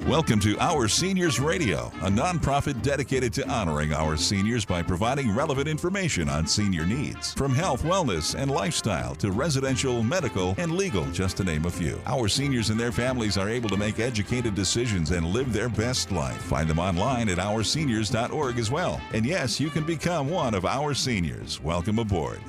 Welcome to Our Seniors Radio, a nonprofit dedicated to honoring our seniors by providing relevant information on senior needs. From health, wellness, and lifestyle to residential, medical, and legal, just to name a few. Our seniors and their families are able to make educated decisions and live their best life. Find them online at OurSeniors.org as well. And yes, you can become one of our seniors. Welcome aboard.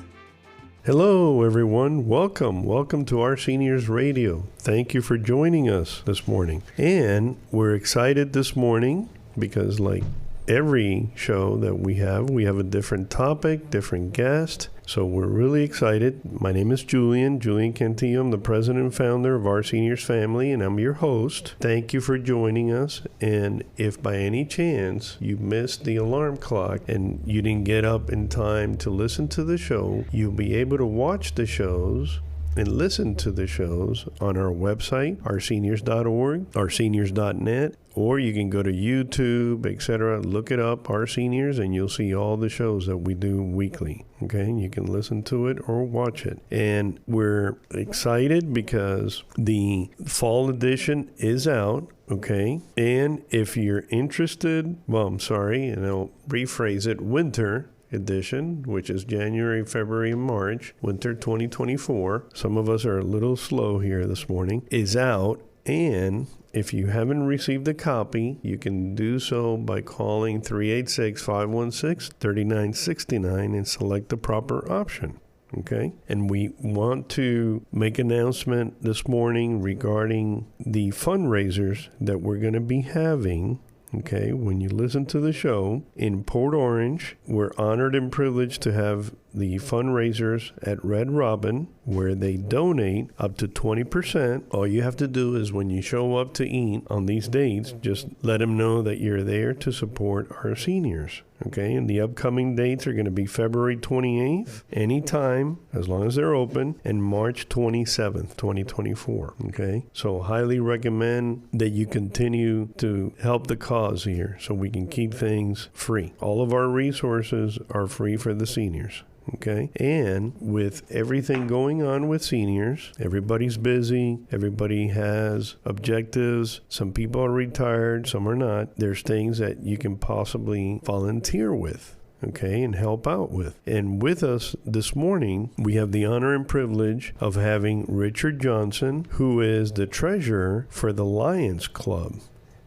Hello, everyone. Welcome to Our Seniors Radio. Thank you for joining us this morning. And we're excited this morning because, like every show that we have a different topic, different guest. So we're really excited. My name is Julian Cantillo. I'm the president and founder of Our Seniors Family, and I'm your host. Thank you for joining us. And if by any chance you missed the alarm clock and you didn't get up in time to listen to the show, you'll be able to watch the shows and listen to the shows on our website, OurSeniors.org, OurSeniors.net, or you can go to YouTube, etc. Look it up, Our Seniors, and you'll see all the shows that we do weekly. Okay, you can listen to it or watch it. And we're excited because the fall edition is out. Okay, and if you're interested, and I'll rephrase it, winter edition, which is January, February, and March, winter 2024. Some of us are a little slow here this morning, is out. And if you haven't received a copy, you can do so by calling 386-516-3969 and select the proper option. Okay, and we want to make an announcement this morning regarding the fundraisers that we're going to be having. Okay, when you listen to the show in Port Orange, we're honored and privileged to have the fundraisers at Red Robin, where they donate up to 20%. All you have to do is when you show up to eat on these dates, just let them know that you're there to support our seniors. Okay, and the upcoming dates are going to be February 28th, anytime, as long as they're open, and March 27th, 2024. Okay, so highly recommend that you continue to help the cause here so we can keep things free. All of our resources are free for the seniors. Okay, and with everything going on with seniors, everybody's busy, everybody has objectives, some people are retired, some are not. There's things that you can possibly volunteer with. Okay, and help out with. And with us this morning, we have the honor and privilege of having Richard Johnson, who is the treasurer for the Lions Club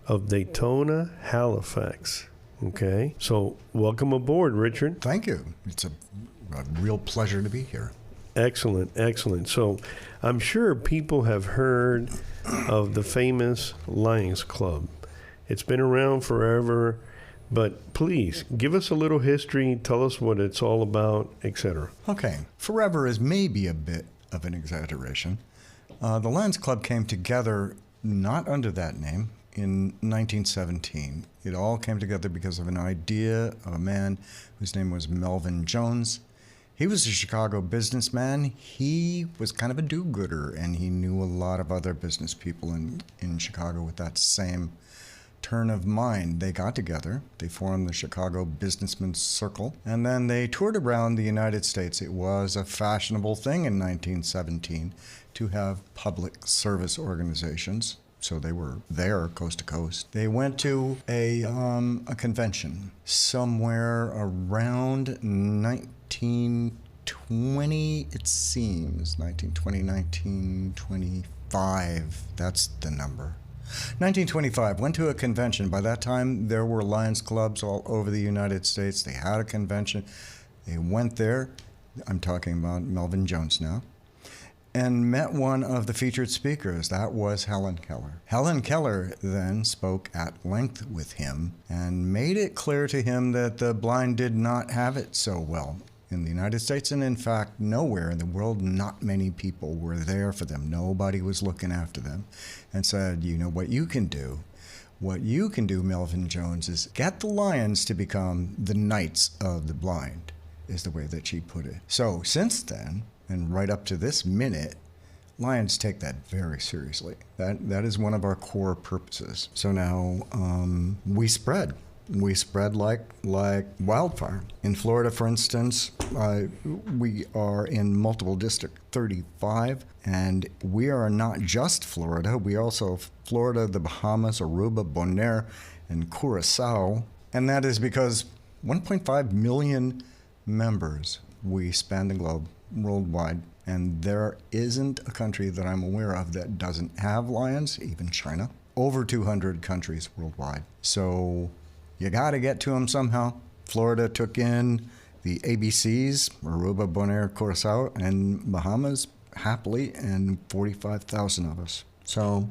of Daytona, Halifax. Okay, so welcome aboard, Richard. Thank you. It's a real pleasure to be here. Excellent. So I'm sure people have heard of the famous Lions Club. It's been around forever, but please give us a little history, tell us what it's all about, etc. Okay, forever is maybe a bit of an exaggeration. The Lions Club came together not under that name in 1917. It all came together because of an idea of a man whose name was Melvin Jones. He was a Chicago businessman. He was kind of a do-gooder, and he knew a lot of other business people in Chicago with that same turn of mind. They got together, they formed the Chicago Businessmen's Circle, and then they toured around the United States. It was a fashionable thing in 1917 to have public service organizations. So they were there coast to coast. They went to a convention somewhere around 1920, it seems. 1920, 1925, that's the number. 1925, went to a convention. By that time, there were Lions Clubs all over the United States. They had a convention. They went there. I'm talking about Melvin Jones now. And met one of the featured speakers. That was Helen Keller. Helen Keller then spoke at length with him and made it clear to him that the blind did not have it so well in the United States, and in fact, nowhere in the world, not many people were there for them. Nobody was looking after them. And said, you know what you can do? What you can do, Melvin Jones, is get the Lions to become the Knights of the Blind, is the way that she put it. So since then, and right up to this minute, Lions take that very seriously. That is one of our core purposes. So now we spread. We spread like wildfire. In Florida, for instance, we are in multiple District 35, and we are not just Florida. We also Florida, the Bahamas, Aruba, Bonaire, and Curacao. And that is because 1.5 million members, we span the globe worldwide. And there isn't a country that I'm aware of that doesn't have lions, even China. Over 200 countries worldwide. So you got to get to them somehow. Florida took in the ABCs, Aruba, Bonaire, Curacao, and Bahamas happily, and 45,000 of us. So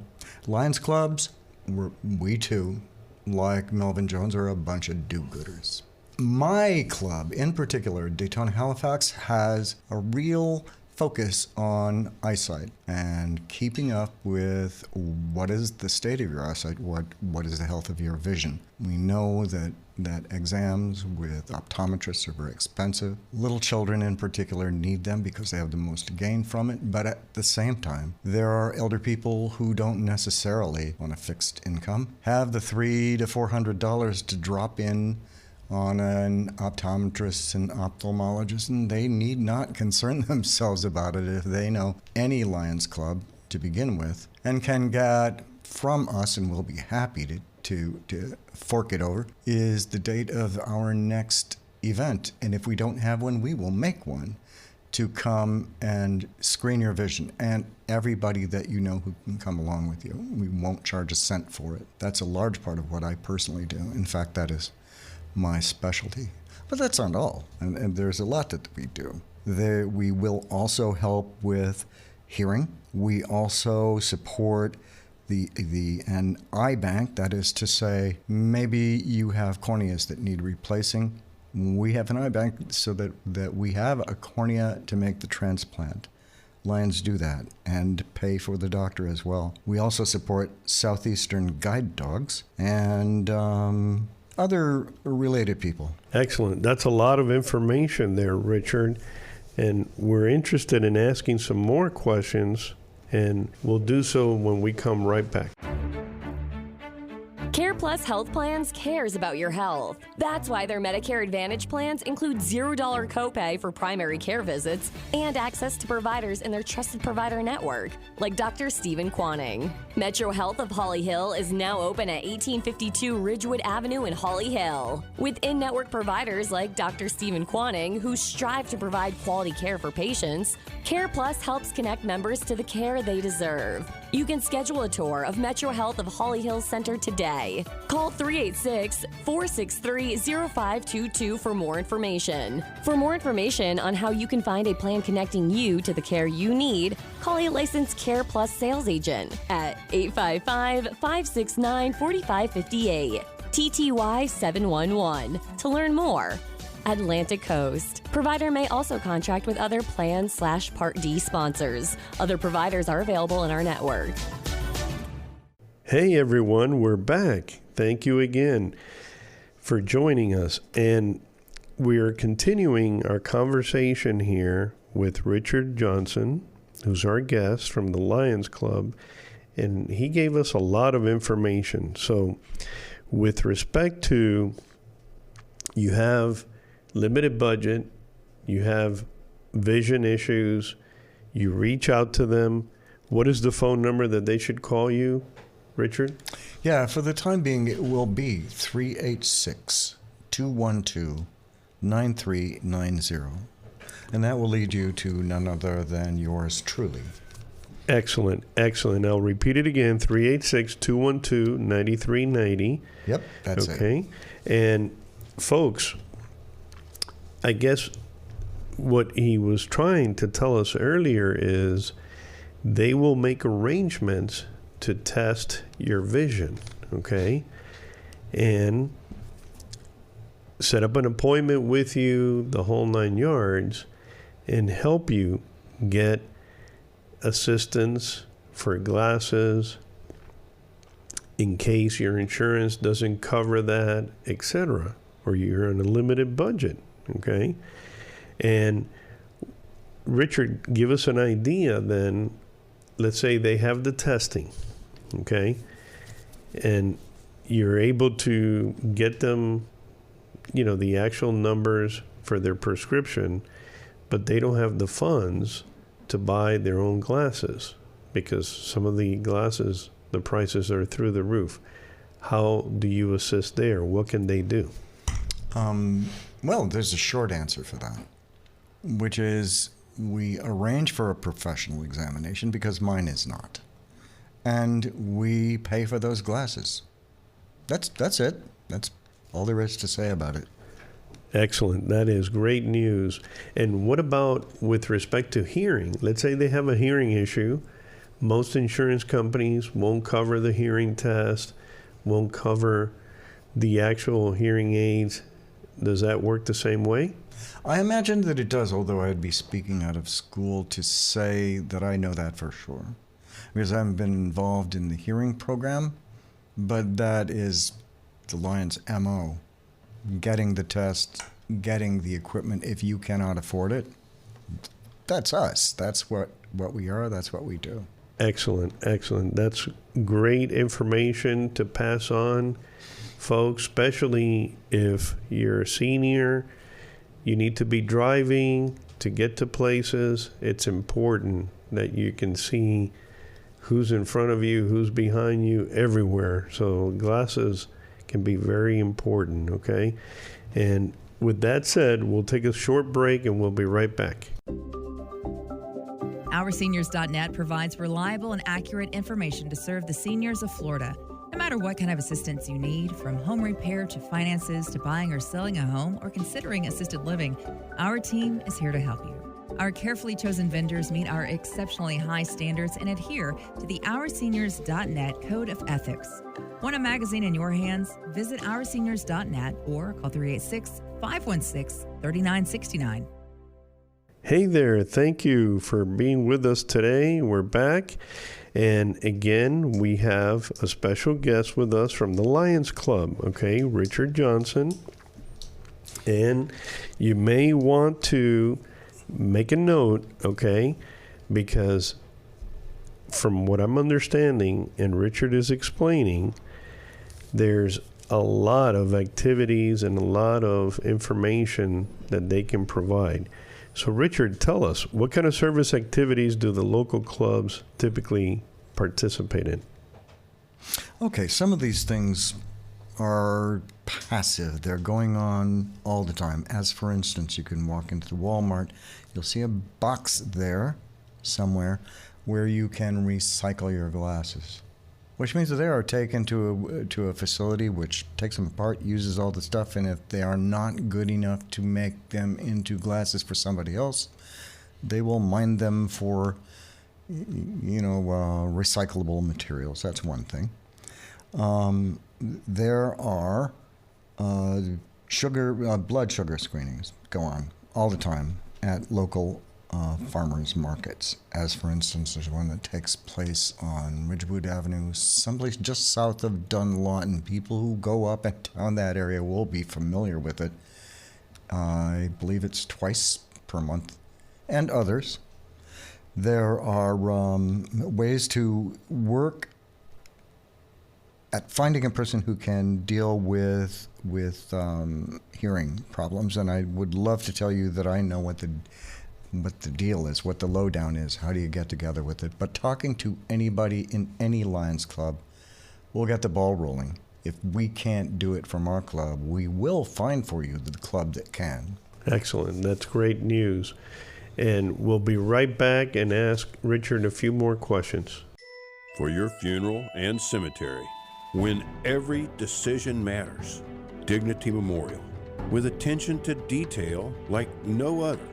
Lions clubs, we too, like Melvin Jones, are a bunch of do-gooders. My club, in particular, Daytona Halifax, has a real focus on eyesight and keeping up with what is the state of your eyesight, what is the health of your vision. We know that exams with optometrists are very expensive. Little children in particular need them because they have the most gain from it, but at the same time, there are elder people who don't necessarily, on a fixed income, have the $300 to $400 to drop in on an optometrist and ophthalmologist, and they need not concern themselves about it if they know any Lions Club to begin with and can get from us, and we'll be happy to fork it over, is the date of our next event. And if we don't have one, we will make one to come and screen your vision, and everybody that you know who can come along with you. We won't charge a cent for it. That's a large part of what I personally do. In fact, that is my specialty. But that's not all, and there's a lot that we do. We will also help with hearing. We also support an eye bank, that is to say, maybe you have corneas that need replacing. We have an eye bank so that we have a cornea to make the transplant. Lions do that and pay for the doctor as well. We also support Southeastern guide dogs and other related people. Excellent. That's a lot of information there, Richard. And we're interested in asking some more questions, and we'll do so when we come right back. Care Plus Health Plans cares about your health. That's why their Medicare Advantage plans include $0 copay for primary care visits and access to providers in their trusted provider network, like Dr. Stephen Quanning. Metro Health of Holly Hill is now open at 1852 Ridgewood Avenue in Holly Hill. With in-network providers like Dr. Stephen Quanning, who strive to provide quality care for patients, Care Plus helps connect members to the care they deserve. You can schedule a tour of Metro Health of Holly Hill Center today. Call 386-463-0522 for more information. For more information on how you can find a plan connecting you to the care you need, call a licensed Care Plus sales agent at 855-569-4558, TTY 711 to learn more. Atlantic Coast. Provider may also contract with other Plan/Part D sponsors. Other providers are available in our network. Hey everyone, we're back. Thank you again for joining us. And we're continuing our conversation here with Richard Johnson, who's our guest from the Lions Club. And he gave us a lot of information. So with respect to, you have limited budget, you have vision issues, you reach out to them. What is the phone number that they should call you, Richard? Yeah, for the time being, it will be 386-212-9390. And that will lead you to none other than yours truly. Excellent, excellent. I'll repeat it again, 386-212-9390. Yep, that's it. Okay, and folks, I guess what he was trying to tell us earlier is they will make arrangements to test your vision, okay? And set up an appointment with you, the whole 9 yards, and help you get assistance for glasses in case your insurance doesn't cover that, etc., or you're on a limited budget. Okay, and Richard, give us an idea then. Let's say they have the testing, okay, and you're able to get them, the actual numbers for their prescription, but they don't have the funds to buy their own glasses because some of the glasses, the prices are through the roof. How do you assist there? What can they do? Well, there's a short answer for that, which is we arrange for a professional examination because mine is not. And we pay for those glasses. That's it. That's all there is to say about it. Excellent. That is great news. And what about with respect to hearing? Let's say they have a hearing issue. Most insurance companies won't cover the hearing test, won't cover the actual hearing aids. Does that work the same way? I imagine that it does, although I'd be speaking out of school to say that I know that for sure. Because I haven't been involved in the hearing program, but that is the Lions' MO. Getting the test, getting the equipment, if you cannot afford it, that's us. That's what we are. That's what we do. Excellent. That's great information to pass on, folks, especially if you're a senior. You need to be driving to get to places. It's important that you can see who's in front of you, who's behind you, everywhere. So glasses can be very important, okay? And with that said, we'll take a short break and we'll be right back. OurSeniors.net provides reliable and accurate information to serve the seniors of Florida. No matter what kind of assistance you need, from home repair to finances to buying or selling a home or considering assisted living, our team is here to help you. Our carefully chosen vendors meet our exceptionally high standards and adhere to the OurSeniors.net Code of Ethics. Want a magazine in your hands? Visit OurSeniors.net or call 386-516-3969. Hey there, thank you for being with us today. We're back. And again, we have a special guest with us from the Lions Club, okay, Richard Johnson. And you may want to make a note, okay, because from what I'm understanding and Richard is explaining, there's a lot of activities and a lot of information that they can provide. So Richard, tell us, what kind of service activities do the local clubs typically participate in? Okay, some of these things are passive. They're going on all the time. As for instance, you can walk into the Walmart, you'll see a box there somewhere where you can recycle your glasses, which means that they are taken to a facility which takes them apart, uses all the stuff, and if they are not good enough to make them into glasses for somebody else, they will mine them for, recyclable materials. That's one thing. There are blood sugar screenings go on all the time at local farmers markets. As for instance, there's one that takes place on Ridgewood Avenue, someplace just south of Dunlawton. People who go up and down that area will be familiar with it. I believe it's twice per month, and others. There are ways to work at finding a person who can deal with hearing problems, and I would love to tell you that I know what the deal is, what the lowdown is, how do you get together with it. But talking to anybody in any Lions Club will get the ball rolling. If we can't do it from our club, we will find for you the club that can. Excellent. That's great news. And we'll be right back and ask Richard a few more questions. For your funeral and cemetery, when every decision matters, Dignity Memorial, with attention to detail like no other.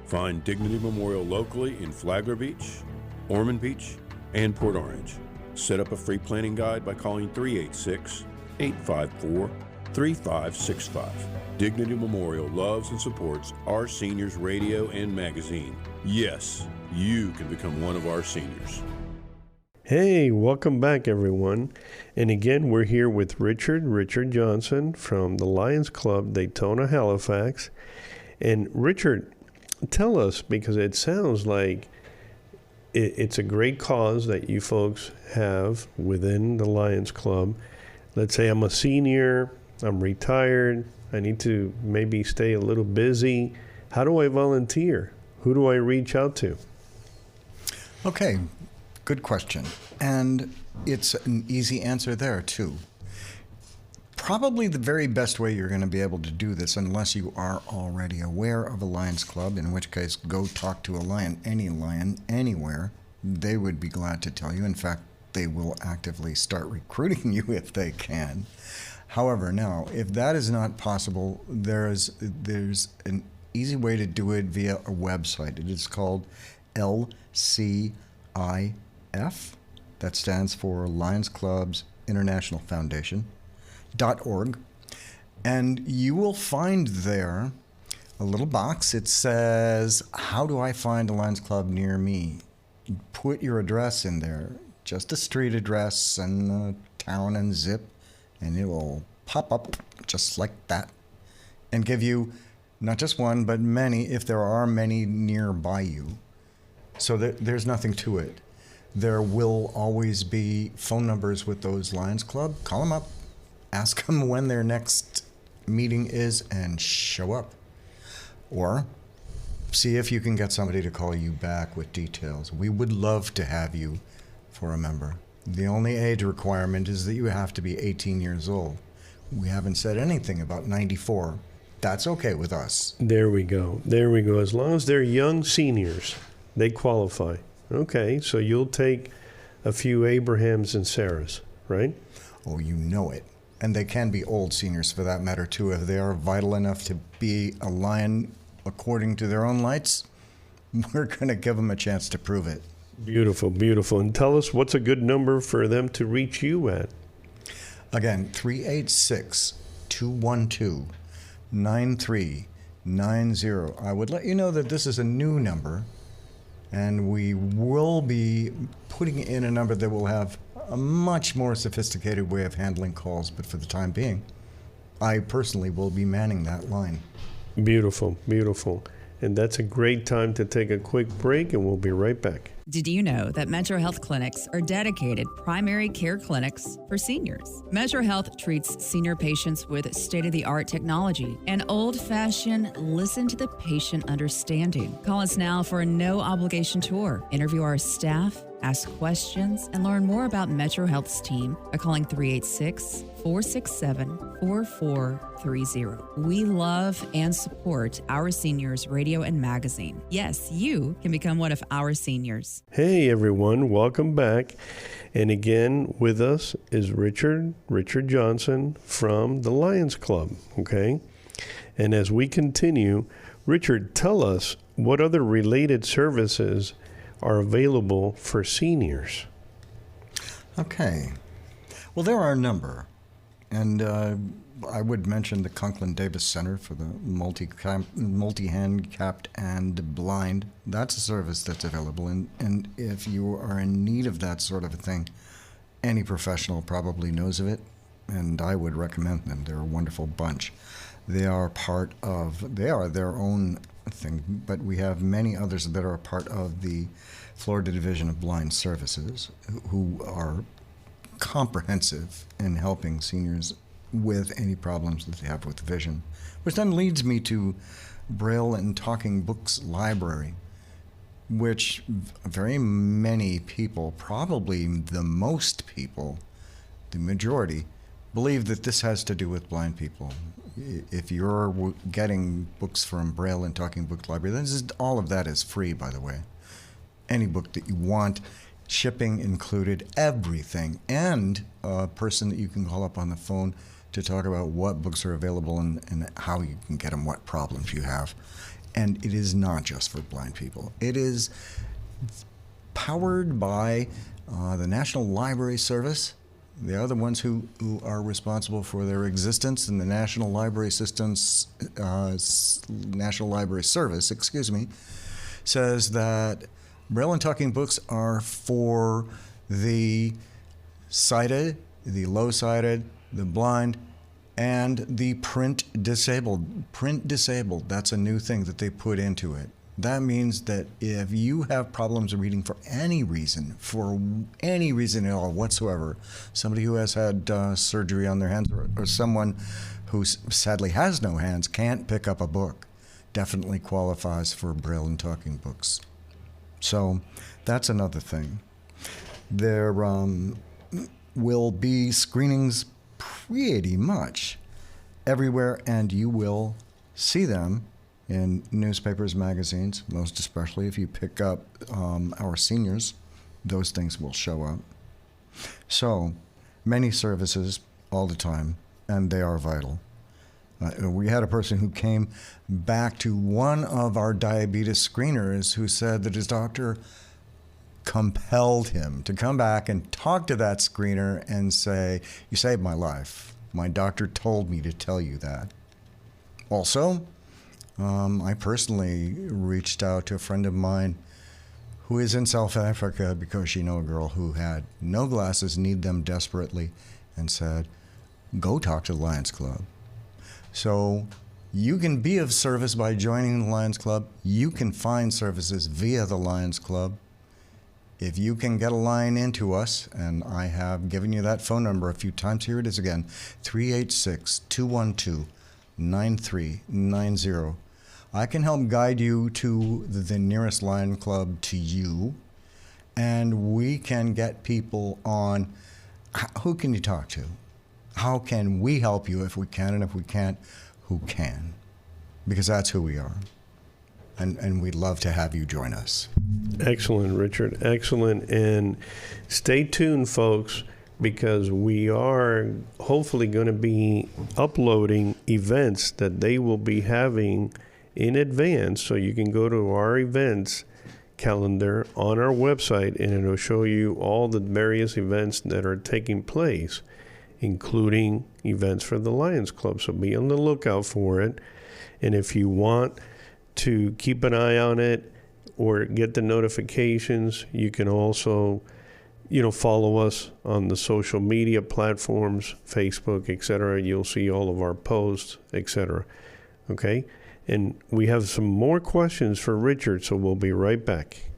Find Dignity Memorial locally in Flagler Beach, Ormond Beach, and Port Orange. Set up a free planning guide by calling 386-854-3565. Dignity Memorial loves and supports Our Seniors radio and magazine. Yes, you can become one of our seniors. Hey, welcome back, everyone. And again, we're here with Richard Johnson from the Lions Club, Daytona, Halifax. And Richard, tell us, because it sounds like it's a great cause that you folks have within the Lions Club. Let's say I'm a senior, I'm retired, I need to maybe stay a little busy. How do I volunteer? Who do I reach out to? Okay, good question. And it's an easy answer there, too. Probably the very best way you're going to be able to do this, unless you are already aware of a Lions Club, in which case go talk to a lion, anywhere. They would be glad to tell you. In fact, they will actively start recruiting you if they can. However, now, if that is not possible, there's an easy way to do it via a website. It is called LCIF. That stands for Lions Clubs International Foundation. .org, and you will find there a little box. It says, how do I find a Lions Club near me? Put your address in there, just a street address and a town and zip, and it will pop up just like that and give you not just one, but many, if there are many nearby you. So there's nothing to it. There will always be phone numbers with those Lions Club. Call them up. Ask them when their next meeting is and show up. Or see if you can get somebody to call you back with details. We would love to have you for a member. The only age requirement is that you have to be 18 years old. We haven't said anything about 94. That's okay with us. There we go. There we go. As long as they're young seniors, they qualify. Okay, so you'll take a few Abrahams and Sarahs, right? Oh, you know it. And they can be old seniors for that matter, too. If they are vital enough to be a lion according to their own lights, we're going to give them a chance to prove it. Beautiful, beautiful. And tell us, what's a good number for them to reach you at? Again, 386-212-9390. I would let you know that this is a new number, and we will be putting in a number that will have a much more sophisticated way of handling calls, but for the time being, I personally will be manning that line. Beautiful, beautiful. And that's a great time to take a quick break, and we'll be right back. Did you know that Metro Health clinics are dedicated primary care clinics for seniors? Metro Health treats senior patients with state-of-the-art technology and old-fashioned listen to the patient understanding. Call us now for a no-obligation tour. Interview our staff, ask questions, and learn more about Metro Health's team by calling 386-467-4430. We love and support Our Seniors radio and magazine. Yes, you can become one of our seniors. Hey, everyone. Welcome back. And again, with us is Richard Johnson from the Lions Club, okay? And as we continue, Richard, tell us what other related services are available for seniors. Okay. Well, there are a number. And I would mention the Conklin Davis Center for the multi-handicapped and blind. That's a service that's available. And if you are in need of that sort of a thing, any professional probably knows of it. And I would recommend them. They're a wonderful bunch. They are their own thing, but we have many others that are a part of the Florida Division of Blind Services who are comprehensive in helping seniors with any problems that they have with vision, which then leads me to Braille and Talking Books Library, which very many people, probably the most people, the majority, believe that this has to do with blind people. If you're getting books from Braille and Talking Book Library, all of that is free, by the way. Any book that you want, shipping included, everything, and a person that you can call up on the phone to talk about what books are available and how you can get them, what problems you have. And it is not just for blind people. It is powered by the National Library Service. They are the ones who are responsible for their existence, and the National Library Service, says that Braille and Talking Books are for the sighted, the low-sighted, the blind, and the print disabled. Print disabled, that's a new thing that they put into it. That means that if you have problems reading for any reason at all whatsoever, somebody who has had surgery on their hands, or someone who sadly has no hands, can't pick up a book, definitely qualifies for Braille and talking books. So that's another thing. There will be screenings pretty much everywhere, and you will see them in newspapers, magazines, most especially if you pick up Our Seniors. Those things will show up. So many services all the time, and they are vital. We had a person who came back to one of our diabetes screeners who said that his doctor compelled him to come back and talk to that screener and say, "You saved my life. My doctor told me to tell you that." Also, I personally reached out to a friend of mine who is in South Africa because she knew a girl who had no glasses, need them desperately, and said, "Go talk to the Lions Club." So you can be of service by joining the Lions Club. You can find services via the Lions Club. If you can get a line into us, and I have given you that phone number a few times, here it is again, 386-212-9390. I can help guide you to the nearest Lion Club to you, and we can get people on. Who can you talk to? How can we help you if we can, and if we can't, who can? Because that's who we are. And we'd love to have you join us. Excellent, Richard. Excellent. And stay tuned, folks, because we are hopefully going to be uploading events that they will be having in advance. So you can go to our events calendar on our website, and it'll show you all the various events that are taking place, including events for the Lions Club. So be on the lookout for it. And if you want to keep an eye on it or get the notifications, you can also, follow us on the social media platforms, Facebook, etc. You'll see all of our posts, etc. Okay? And we have some more questions for Richard, so we'll be right back.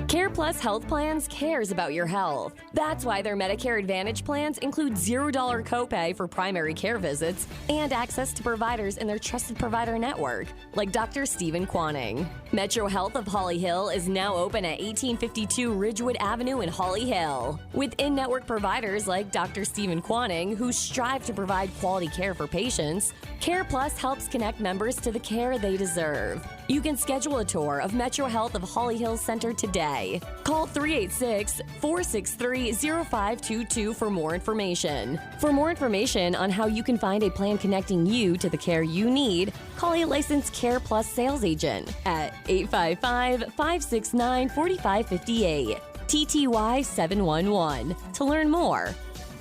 Care Plus Health Plans cares about your health. That's why their Medicare Advantage plans include $0 copay for primary care visits and access to providers in their trusted provider network, like Dr. Stephen Quanning. Metro Health of Holly Hill is now open at 1852 Ridgewood Avenue in Holly Hill. With in-network providers like Dr. Stephen Quanning, who strive to provide quality care for patients, Care Plus helps connect members to the care they deserve. You can schedule a tour of Metro Health of Holly Hill Center today. Call 386-463-0522 for more information. For more information on how you can find a plan connecting you to the care you need, call a licensed Care Plus sales agent at 855-569-4558, TTY 711 to learn more.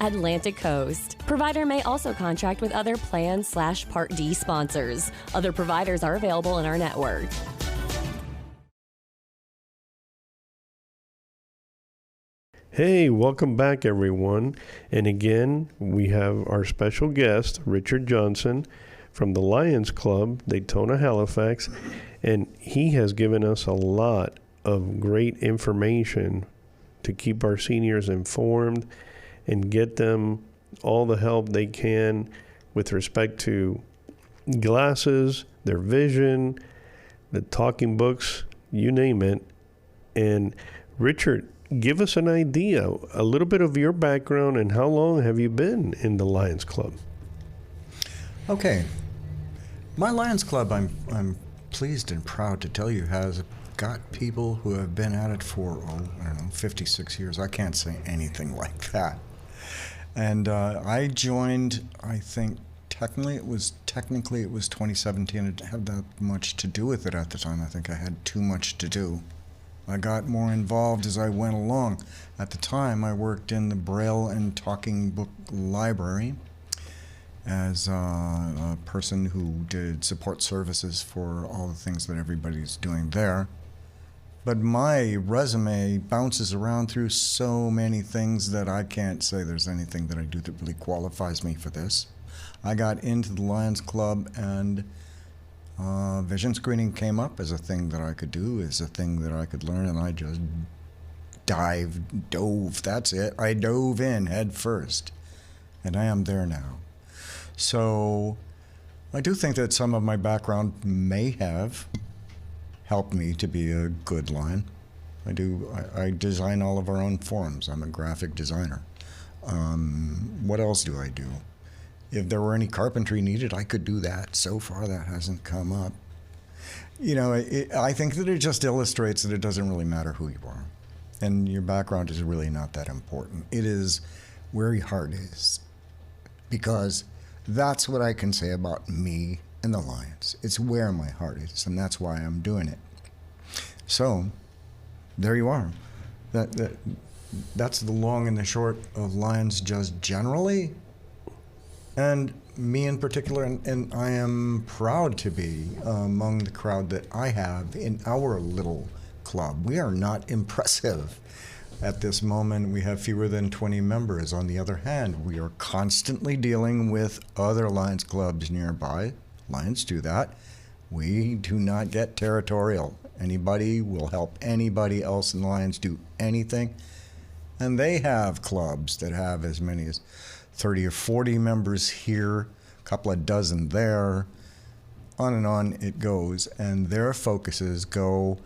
Atlantic Coast. Provider may also contract with other Plan/Part D sponsors. Other providers are available in our network. Hey, welcome back, everyone. And again, we have our special guest, Richard Johnson, from the Lions Club, Daytona, Halifax. And he has given us a lot of great information to keep our seniors informed and get them all the help they can with respect to glasses, their vision, the talking books, you name it. And Richard, give us an idea, a little bit of your background, and how long have you been in the Lions Club? Okay. My Lions Club, I'm pleased and proud to tell you, has got people who have been at it for, 56 years. I can't say anything like that. And I joined, I think, technically it was 2017. I didn't have that much to do with it at the time. I think I had too much to do. I got more involved as I went along. At the time, I worked in the Braille and Talking Book Library as a person who did support services for all the things that everybody's doing there. But my resume bounces around through so many things that I can't say there's anything that I do that really qualifies me for this. I got into the Lions Club, and Vision screening came up as a thing that I could do, as a thing that I could learn, and I just dove, that's it. I dove in head first, and I am there now. So I do think that some of my background may have helped me to be a good lion. I design all of our own forums. I'm a graphic designer. What else do I do? If there were any carpentry needed, I could do that. So far, that hasn't come up. I think that it just illustrates that it doesn't really matter who you are. And your background is really not that important. It is where your heart is. Because that's what I can say about me and the Lions. It's where my heart is, and that's why I'm doing it. So, there you are. That's the long and the short of Lions just generally, and me in particular, and I am proud to be among the crowd that I have in our little club. We are not impressive. At this moment, we have fewer than 20 members. On the other hand, we are constantly dealing with other Lions clubs nearby. Lions do that. We do not get territorial. Anybody will help anybody else in Lions do anything. And they have clubs that have as many as 30 or 40 members here, a couple of dozen there. On and on it goes. And their focuses go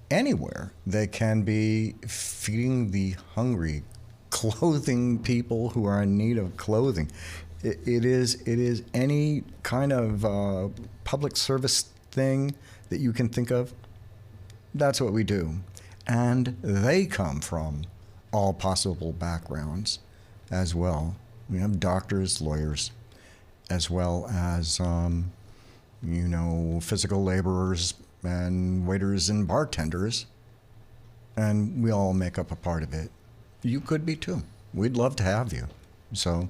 anywhere. They can be feeding the hungry, clothing people who are in need of clothing. It is any kind of public service thing that you can think of. That's what we do. And they come from all possible backgrounds as well. We have doctors, lawyers, as well as, physical laborers and waiters and bartenders. And we all make up a part of it. You could be too. We'd love to have you. So.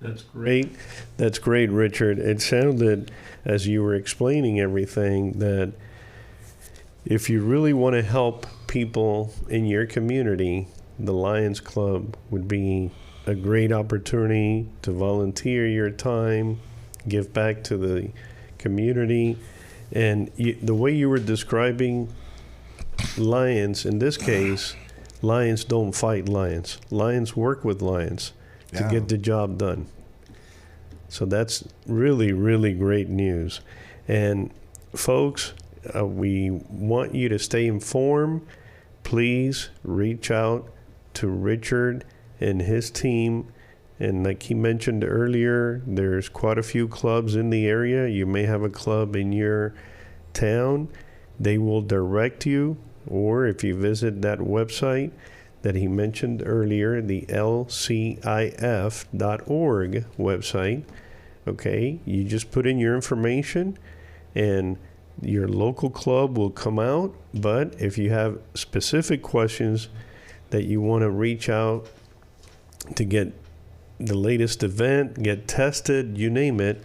That's great. That's great, Richard. It sounded, as you were explaining everything, that if you really want to help people in your community, the Lions Club would be a great opportunity to volunteer your time, give back to the community. And the way you were describing lions, in this case, lions don't fight lions. Lions work with lions to get the job done. So that's really, really great news. And folks, we want you to stay informed. Please reach out to Richard and his team. And like he mentioned earlier, there's quite a few clubs in the area. You may have a club in your town. They will direct you, or if you visit that website that he mentioned earlier, the lcif.org website, okay, you just put in your information and your local club will come out. But if you have specific questions that you want to reach out to get the latest event, get tested, you name it,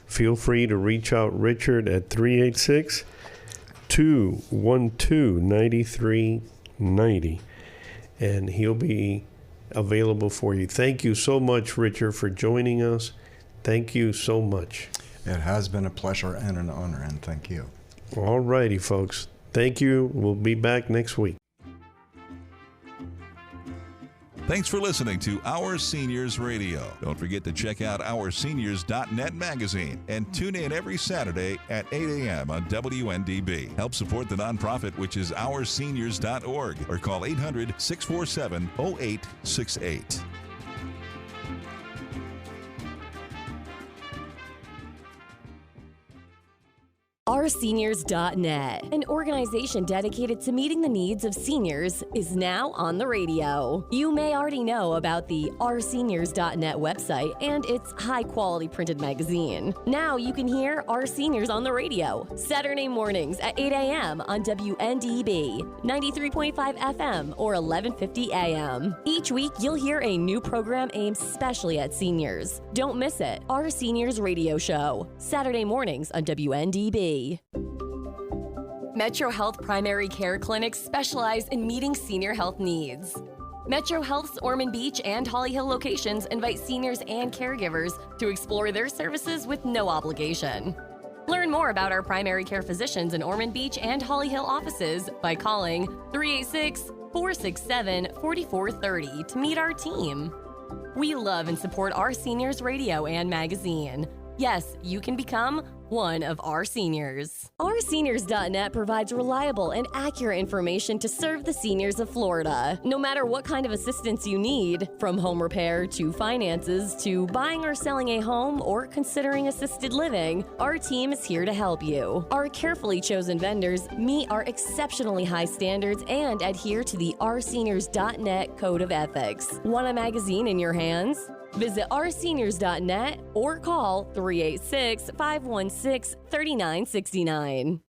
feel free to reach out Richard at 386-212-9390, and he'll be available for you. Thank you so much, Richard, for joining us. Thank you so much. It has been a pleasure and an honor, and thank you. All righty, folks. Thank you. We'll be back next week. Thanks for listening to Our Seniors Radio. Don't forget to check out OurSeniors.net magazine and tune in every Saturday at 8 a.m. on WNDB. Help support the nonprofit, which is OurSeniors.org, or call 800-647-0868. OurSeniors.net, an organization dedicated to meeting the needs of seniors, is now on the radio. You may already know about the OurSeniors.net website and its high-quality printed magazine. Now you can hear Our Seniors on the radio, Saturday mornings at 8 a.m. on WNDB, 93.5 FM or 1150 a.m. Each week, you'll hear a new program aimed specially at seniors. Don't miss it. Our Seniors Radio Show, Saturday mornings on WNDB. Metro Health Primary Care Clinics specialize in meeting senior health needs. Metro Health's Ormond Beach and Holly Hill locations invite seniors and caregivers to explore their services with no obligation. Learn Learn more about our primary care physicians in Ormond Beach and Holly Hill offices by calling 386-467-4430 to meet our team. We love and support Our Seniors Radio and magazine. Yes, you can become one of our seniors. OurSeniors.net provides reliable and accurate information to serve the seniors of Florida. No matter what kind of assistance you need, from home repair to finances to buying or selling a home or considering assisted living, our team is here to help you. Our carefully chosen vendors meet our exceptionally high standards and adhere to the OurSeniors.net Code of Ethics. Want a magazine in your hands? Visit OurSeniors.net or call 386-516-3969.